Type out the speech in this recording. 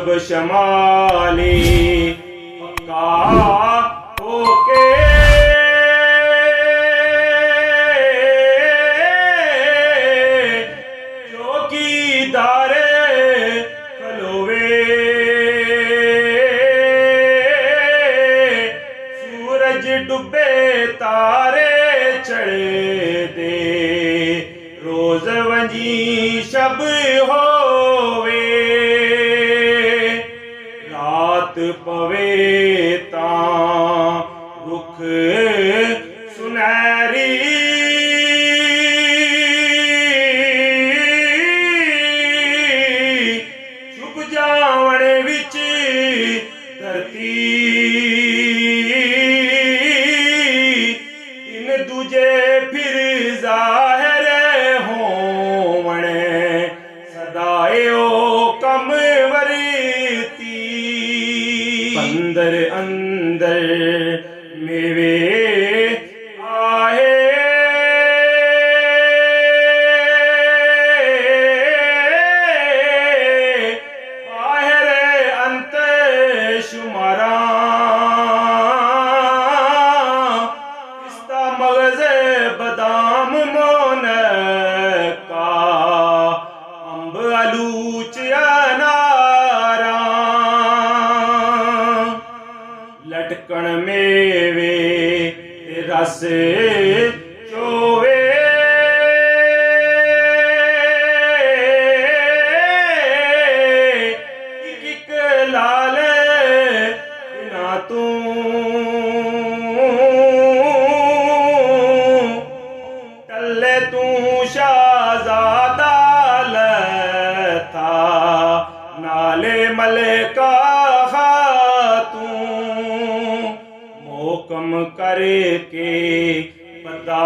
सब शमाली पक्का होके चौकीदारे खलोवे सूरज डूबे तारे चढ़े दे रोज वंजी शब होवे रात पवे तां रुख सुनहरी छुप जावण विच धरती इन दूजे फिर जाहिर होवण सदाए ओ कम वरती अंदर अंदर मेवे आए बाहर अंत शुमारा पिस्ता मगज बदाम मोन का अंब आलूच अनारा लटकन मेवे ते रस चोवे एक लाल बिना तू टल्ले तू शाहजादा लथा नाले मलका मोकम करके पता